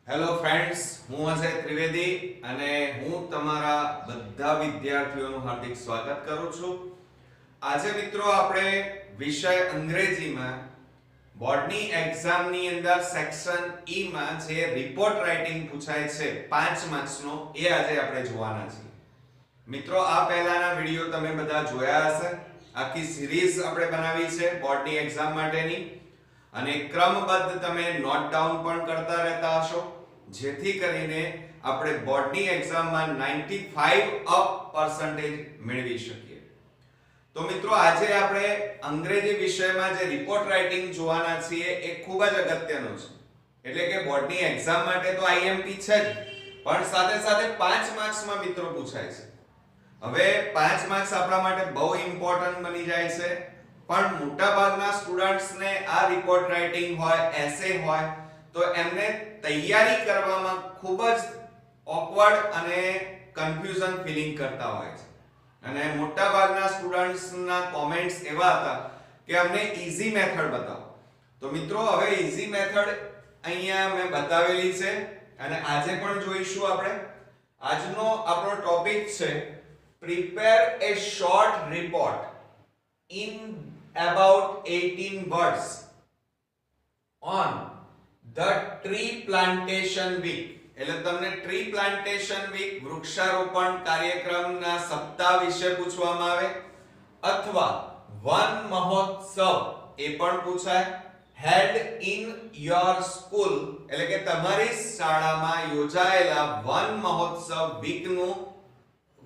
Hello friends, હું અજય ત્રિવેદી અને હું તમારા બધા વિદ્યાર્થીઓનું હાર્દિક સ્વાગત કરું છું. આજે મિત્રો આપણે વિષય અંગ્રેજીમાં બોર્ડની એક્ઝામની અંદર સેક્શન ઈ માં જે રિપોર્ટ રાઇટિંગ પૂછાય છે 5 માર્ક્સનો એ આજે આપણે જોવાના છીએ. મિત્રો આ પહેલાના વિડિયો તમે બધા જોયા હશે. આખી સિરીઝ આપણે બનાવી છે બોર્ડની એક્ઝામ માટેની અને ક્રમબદ્ધ તમે નોટ ડાઉન પણ કરતા રહેતા હશો, જેથી કરીને આપણે બોર્ડની એક્ઝામમાં 95 અપ પર્સન્ટેજ મેળવી શકીએ. તો મિત્રો આજે આપણે અંગ્રેજી વિષયમાં જે રિપોર્ટ રાઇટિંગ જોવાના છીએ એ ખૂબ જ અગત્યનું છે. એટલે કે બોર્ડની એક્ઝામ માટે તો આઈએમપી છે જ, પણ સાથે સાથે 5 માર્ક્સમાં મિત્રો પૂછાય છે. હવે 5 માર્ક્સ આપણા માટે બહુ ઇમ્પોર્ટન્ટ બની જાય છે, પણ મોટાભાગના સ્ટુડન્ટ્સને આ રિપોર્ટ રાઇટિંગ હોય, એસે હોય તો એમને તૈયારી કરવામાં ખૂબ જ ઓકવર્ડ અને કન્ફ્યુઝન ફીલિંગ કરતા હોય છે. અને મોટાભાગના સ્ટુડન્ટ્સના કોમેન્ટ્સ એવા હતા કે અમને ઈઝી મેથડ બતાવો. તો મિત્રો હવે ઈઝી મેથડ અહીંયા મેં બતાવેલી છે અને આજે પણ જોઈશું આપણે. આજનો આપણો ટોપિક છે prepare a short report in about 18 words on the tree plantation week. એટલે તમને ટ્રી પ્લાન્ટેશન વીક વૃક્ષારોપણ કાર્યક્રમના સપ્તાહ વિશે પૂછવામાં આવે, અથવા વન મહોત્સવ એ પણ પૂછાય. હેલ્ડ ઇન યોર સ્કૂલ એટલે કે તમારી શાળામાં યોજાયેલા વન મહોત્સવ વીકનું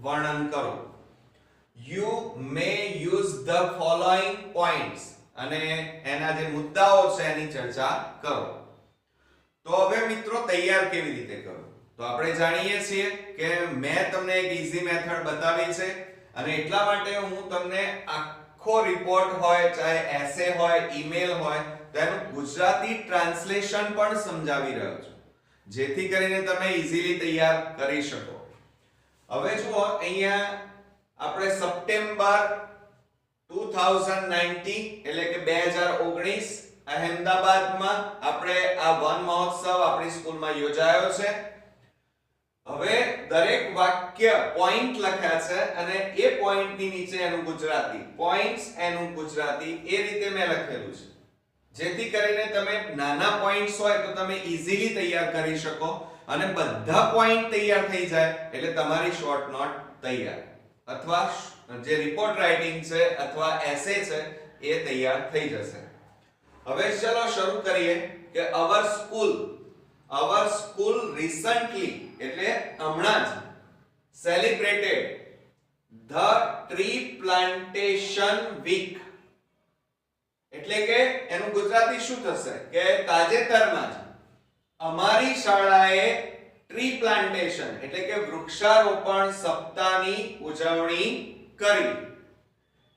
વર્ણન કરો. You may use the following points અને એના જે મુદ્દાઓ છે એની ચર્ચા કરો. તો હવે મિત્રો તૈયાર કેવી રીતે કરવું? તો આપણે જાણીએ છીએ કે મેં તમને એક ઈઝી મેથડ બતાવી છે અને એટલા માટે હું તમને આખો રિપોર્ટ હોય, ચાહે એસે હોય, ઈમેલ હોય, તેનું ગુજરાતી ટ્રાન્સલેશન પણ સમજાવી રહ્યો છું, જેથી કરીને તમે ઈઝીલી તૈયાર કરી શકો. હવે જુઓ, અહીંયા આપણે સપ્ટેમ્બર 2019 એટલે કે 2019 અહેમદાબાદમાં આપણે આ વન મહોત્સવ આપણી સ્કૂલમાં યોજાયો છે. હવે દરેક વાક્ય પોઈન્ટ લખ્યા છે અને એ પોઈન્ટની નીચે એનું ગુજરાતી, પોઈન્ટ્સ એનું ગુજરાતી, એ રીતે મેં લખેલું છે, જેથી કરીને તમે નાના પોઈન્ટ્સ હોય તો તમે ઈઝીલી તૈયાર કરી શકો અને બધા પોઈન્ટ તૈયાર થઈ જાય એટલે તમારી શોર્ટ નોટ તૈયાર, અથવા જે રિપોર્ટ રાઇટિંગ છે અથવા એસે છે એ તૈયાર થઈ જશે. હવે ચલો શરૂ કરીએ કે our school recently એટલે હમણાં જ celebrated the tree plantation week. એટલે કે એનું ગુજરાતી શું થશે કે તાજેતરમાં જ અમારી શાળાએ ટ્રી પ્લાન્ટેશન એટલે કે વૃક્ષારોપણ સપ્તાહની ઉજવણી કરી.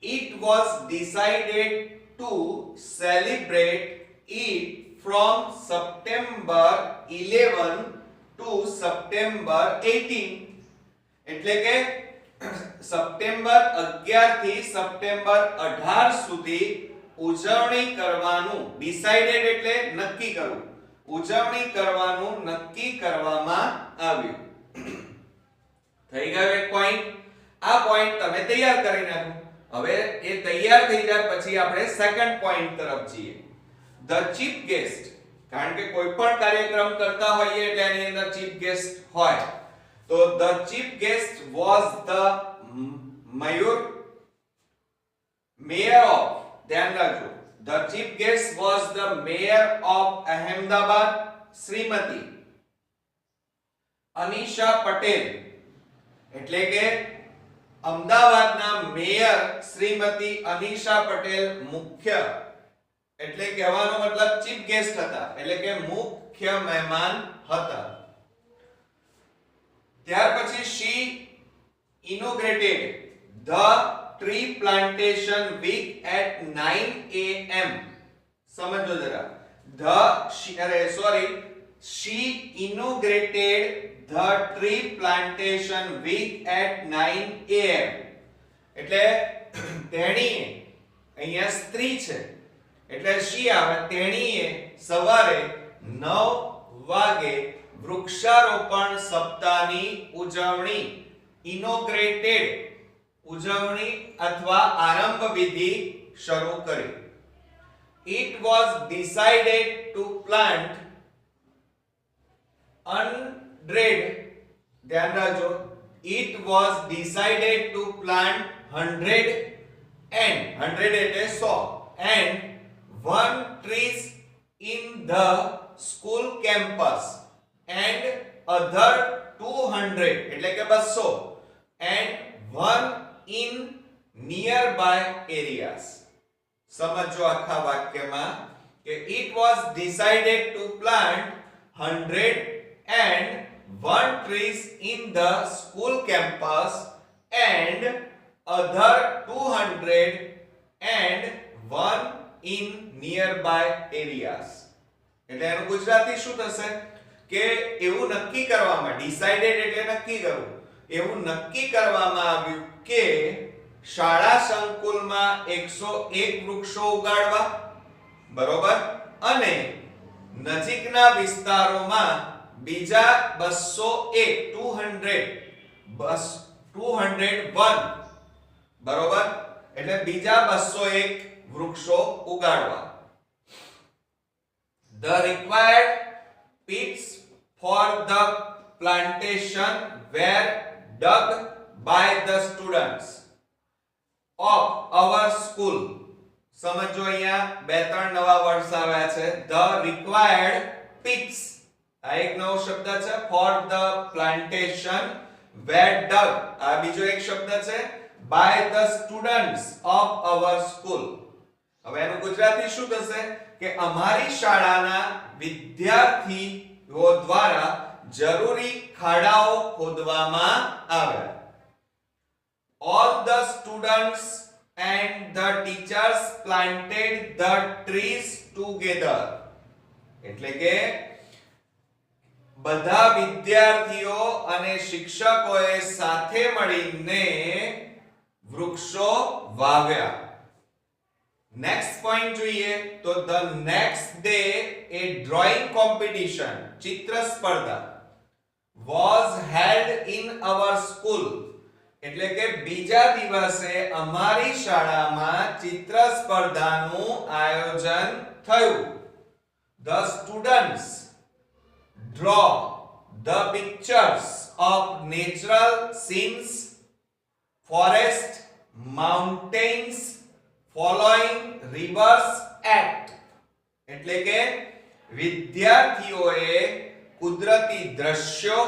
It was decided to celebrate it from September 11 to September 18. એટલે કે સપ્ટેમ્બર 11 થી સપ્ટેમ્બર 18 સુધી ઉજવણી કરવાનું, ડિસાઇડેડ એટલે નક્કી કરવું, ઉજવણી કરવાનું નક્કી કરવામાં આવ્યું. થઈ ગયો એક પોઈન્ટ. આ પોઈન્ટ તમે તૈયાર કરી નાખો. હવે એ તૈયાર થઈ જાય પછી આપણે સેકન્ડ પોઈન્ટ તરફ જઈએ. ધ ચીફ ગેસ્ટ, કારણ કે કોઈ પણ કાર્યક્રમ કરતા હોઈએ એટલે એની અંદર ચીફ ગેસ્ટ હોય. તો the chief guest was the mayor of, ધ્યાન રાખજો, the chief guest was the mayor of Ahmedabad Shrimati Anisha Patel. એટલે કે અમદાવાદના મેયર શ્રીમતી અનિશા પટેલ મુખ્ય, એટલે કહેવાનો મતલબ ચીફ ગેસ્ટ હતા, એટલે કે મુખ્ય મહેમાન હતા. ત્યાર પછી she inaugurated the tree plantation week at 9 am. સમજો જરા, she inaugurated the tree plantation week at 9 am. એટલે તેણીએ, અહીંયા સ્ત્રી છે એટલે she આવે, તેણીએ સવારે 9 વાગે વૃક્ષારોપણ સપ્તાહની ઉજવણી, ઇનોગ્રેટેડ ઉજવણી અથવા આરંભ વિધિ શરૂ કરી. It was decided to plant 100, ધ્યાન રાખજો, it was decided to plant 100 એટલે 100 and 1 trees in the school campus and other 200 એટલે કે 200 and 1 in nearby areas. સમજો આખા વાક્યમાં કે it was decided to plant 100 and 1 trees in the school campus and other 200 and 1 in nearby areas. એટલે એનું ગુજરાતી શું થશે કે એવું નક્કી કરવામાં, ડિસાઇડેડ એટલે નક્કી કરવું, એવું નક્કી કરવામાં આવ્યું કે શાળા સંકુલમાં 101 વૃક્ષો ઉગાડવા, બરોબર, અને નજીકના વિસ્તારોમાં બીજા 201 બરોબર, એટલે બીજા 201 વૃક્ષો ઉગાડવા. The required pits for the plantation were dug by the students of our school. સમજો અહીંયા બે ત્રણ નવા વર્ડ્સ આવ્યા છે. The required pits, આ એક નવો શબ્દ છે. For the plantation were dug, આ બીજો એક શબ્દ છે. By the students of our school. હવે એનું ગુજરાતી શું થશે કે અમારી શાળાના વિદ્યાર્થીઓ દ્વારા જરૂરી ખાડાઓ ખોદવામાં આવ્યા. All the students and the teachers planted the trees together. એટલે કે બધા વિદ્યાર્થીઓ અને શિક્ષકોએ સાથે મળીને વૃક્ષો વાવ્યા. નેક્સ્ટ પોઈન્ટ જોઈએ તો the next day a drawing competition, ચિત્ર સ્પર્ધા, was held in our school. એટલે કે બીજા દિવસે અમારી શાળામાં ચિત્ર સ્પર્ધાનું આયોજન થયું. The students draw the pictures of natural scenes, forest, mountains, following rivers at. એટલે કે વિદ્યાર્થીઓએ કુદરતી દ્રશ્યો,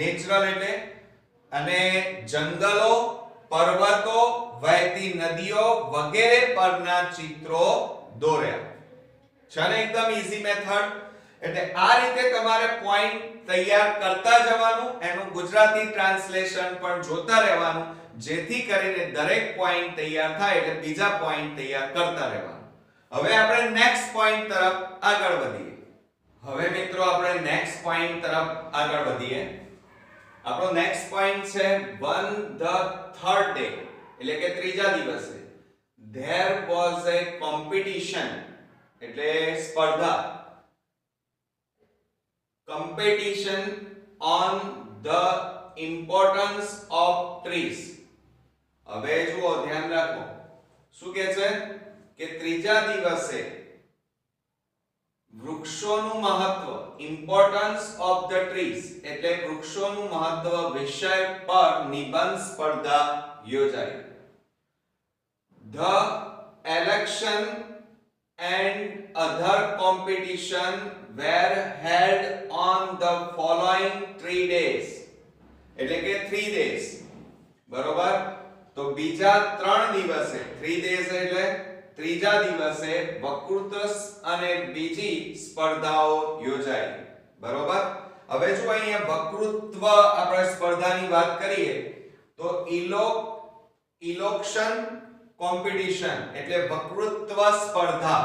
નેચરલ એટલે, અને જંગલો, પર્વતો, વહેતી નદીઓ વગેરે પરના ચિત્રો દોર્યા. છે ને એકદમ ઈઝી મેથડ. એટલે આ રીતે તમારે પોઈન્ટ તૈયાર કરતા જવાનું, એનું ગુજરાતી ટ્રાન્સલેશન પણ જોતા રહેવાનું, જેથી કરીને દરેક પોઈન્ટ તૈયાર થાય એટલે બીજા પોઈન્ટ તૈયાર કરતા રહેવાનું. હવે આપણે નેક્સ્ટ પોઈન્ટ તરફ આગળ વધીએ. હવે મિત્રો આપણે નેક્સ્ટ પોઈન્ટ તરફ આગળ વધીએ. આપણો નેક્સ્ટ પોઈન્ટ છે on the third day, એટલે કે ત્રીજા દિવસે there was a competition, એટલે સ્પર્ધા, competition on the importance of trees. હવે જુઓ, ધ્યાન રાખો, શું કહે છે કે ત્રીજા દિવસે વૃક્ષોનું મહત્વ, ઇમ્પોર્ટન્સ ઓફ ધ ટ્રીઝ, એટલે વૃક્ષોનું મહત્વ વિષય પર નિબંધ સ્પર્ધા યોજાઈ. The election and other competition were held on the following 3 days. એટલે કે 3 days, બરોબર. તો બીજા 3 દિવસે, 3 days એટલે ત્રીજા દિવસે વક્તૃત્વ અને બીજી સ્પર્ધાઓ યોજાઈ, બરોબર. હવે જો અહીંયા વક્તૃત્વ આપણે સ્પર્ધાની વાત કરીએ તો ઇલોક્શન કોમ્પિટિશન એટલે વક્તૃત્વ સ્પર્ધા.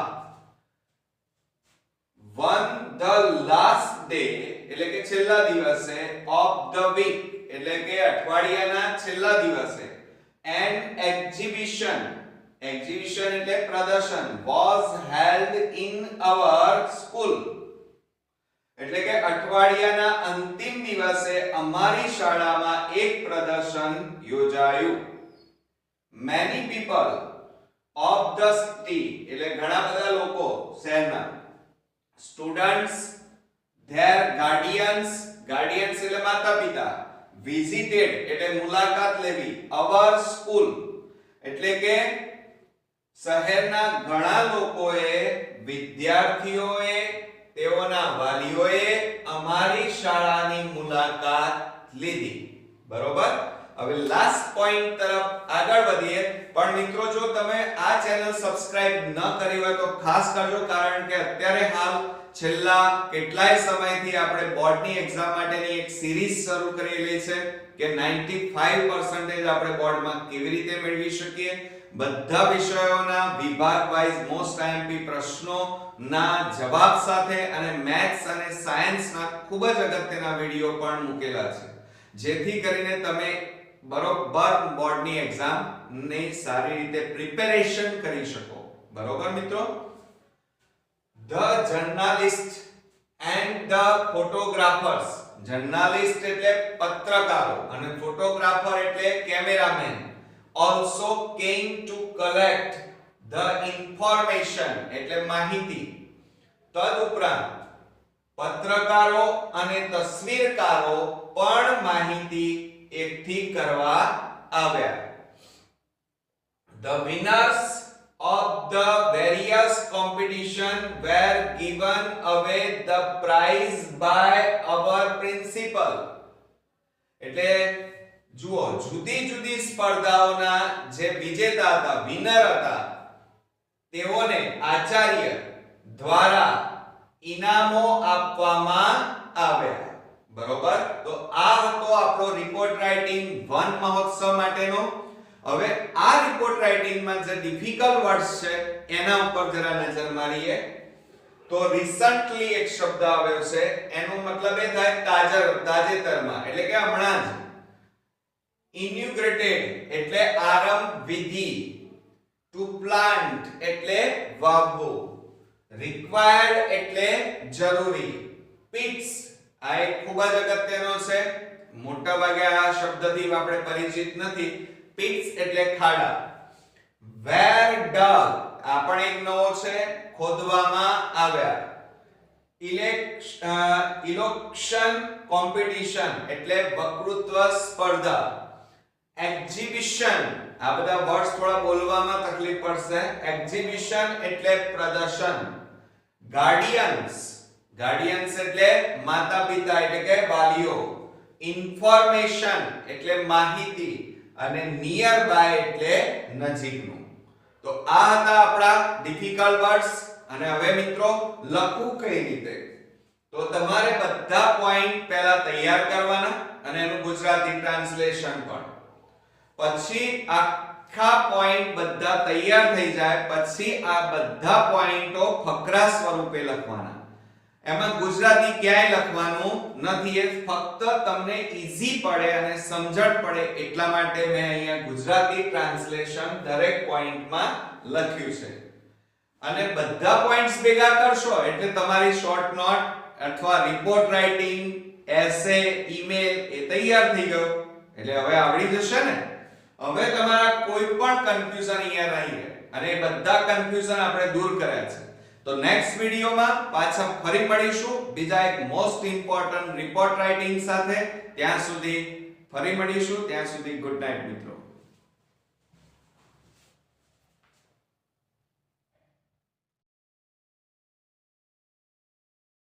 on the last day એટલે કે છેલ્લા દિવસે, of the week એટલે કે અઠવાડિયાના છેલ્લા દિવસે, an exhibition એટલે પ્રદર્શન was held in our school. એટલે કે અઠવાડિયાના અંતિમ દિવસે અમારી શાળામાં એક પ્રદર્શન યોજાયું. Many people of the city, એટલે ઘણા બધા લોકો શહેરના, students, their guardians એટલે માતા પિતા, visited એટલે મુલાકાત લેવી, our school એટલે કે શહેરના ઘણા લોકોએ, વિદ્યાર્થીઓએ, તેઓના વાલીઓએ અમારી શાળાની મુલાકાત લીધી. બરોબર. હવે લાસ્ટ પોઈન્ટ તરફ આગળ વધીએ. પણ મિત્રો, જો તમે આ ચેનલ સબસ્ક્રાઇબ ન કરી હોય તો ખાસ કરજો, કારણ કે અત્યારે હાલ છેલ્લા કેટલાય સમયથી આપણે બોર્ડની એક્ઝામ માટેની એક સિરીઝ શરૂ કરેલી છે કે 95% આપણે બોર્ડમાં કેવી રીતે મેળવી શકીએ. બધા વિષયોના વિભાગ વાઇઝ મોસ્ટ આઈએમપી પ્રશ્નોના જવાબ સાથે અને મેથ્સ અને સાયન્સના ખૂબ જ અગત્યના વિડિયો પણ મૂકેલા છે, જેથી કરીને તમે બરોબર બોર્ડની એક્ઝામ ને સારી રીતે પ્રિપેરેશન કરી શકો. બરોબર મિત્રો. The journalist and the photographers, journalist એટલે પત્રકારો અને ફોટોગ્રાફર એટલે cameraman, also came to collect the information એટલે માહિતી. તદુપરાંત પત્રકારો અને તસવીરકારો પણ માહિતી એકઠી કરવા આવ્યા. The winners of the various competition were given away the prize by our principal. એટલે જુઓ, જુદી જુદી સ્પર્ધાઓના જે વિજેતા હતા, વિનર હતા, તેઓને આચાર્ય દ્વારા ઇનામો આપવામાં આવ્યા. બરોબર. તો આ હતો આપણો રિપોર્ટ રાઇટિંગ 1 મહોત્સવ માટેનો. હવે આ રિપોર્ટ રાઇટિંગમાં જે ડિફિકલ્ટ વર્ડ્સ છે એના ઉપર જરા નજર મારીએ. તો રિસન્ટલી એક શબ્દ આવ્યો છે, એનો મતલબ એ થાય તાજેતરમાં, એટલે કે હમણાં જ. ઇન્યુગ્રેટેડ એટલે આરંભ વિધિ, ટુ પ્લાન્ટ એટલે વાવવું, રિક્વાયર્ડ એટલે જરૂરી, પિટ્સ આ એક ખૂબ જ અગત્યનો છે, મોટા ભાગે આ શબ્દથી આપણે પરિચિત નથી. પિટ્સ એટલે ખાડા. વેર ડગ આ પણ એક નવો છે, ખોદવામાં આવ્યા. ઇલેક્શન કોમ્પિટિશન એટલે વક્તૃત્વ સ્પર્ધા. એક્ઝિબિશન આ બધા વર્ડ્સ થોડા બોલવામાં તકલીફ પડશે. એક્ઝિબિશન એટલે પ્રદર્શન. ગાર્ડિયન્સ એટલે માતા પિતા એટલે કે વાલીઓ. ઇન્ફોર્મેશન એટલે માહિતી અને નિયર બાય એટલે નજીકનું. તો આ હતા આપણા ડિફિકલ્ટ વર્ડ્સ. અને હવે મિત્રો, લખવું કઈ રીતે? તો તમારે બધા પોઈન્ટ પહેલા તૈયાર કરવાના અને એનું ગુજરાતી ટ્રાન્સલેશન પણ. પછી આખા પોઈન્ટ બધા તૈયાર થઈ જાય પછી આ બધા પોઈન્ટો ફકરા સ્વરૂપે લખવાના. એમાં ગુજરાતી ક્યાંય લખવાનું નથી, એ ફક્ત તમને ઈઝી પડે અને સમજણ પડે એટલા માટે મેં અહીંયા ગુજરાતી ટ્રાન્સલેશન દરેક પોઈન્ટમાં લખ્યું છે. અને બધા પોઈન્ટ્સ ભેગા કરશો એટલે તમારી શોર્ટ નોટ અથવા રિપોર્ટ રાઇટિંગ, એસે, ઈમેલ એ તૈયાર થઈ ગયો. એટલે હવે આવડી જશે ને. હવે તમારા કોઈ પણ કન્ફ્યુઝન અહીંયા નહીં રહે અને એ બધા કન્ફ્યુઝન આપણે દૂર કર્યા છે. તો નેક્સ્ટ વિડિયોમાં પાછા ફરી મળીશું બીજા એક મોસ્ટ ઇમ્પોર્ટન્ટ રિપોર્ટ રાઇટિંગ સાથે. ત્યાં સુધી ફરી મળીશું. ત્યાં સુધી ગુડ નાઇટ મિત્રો.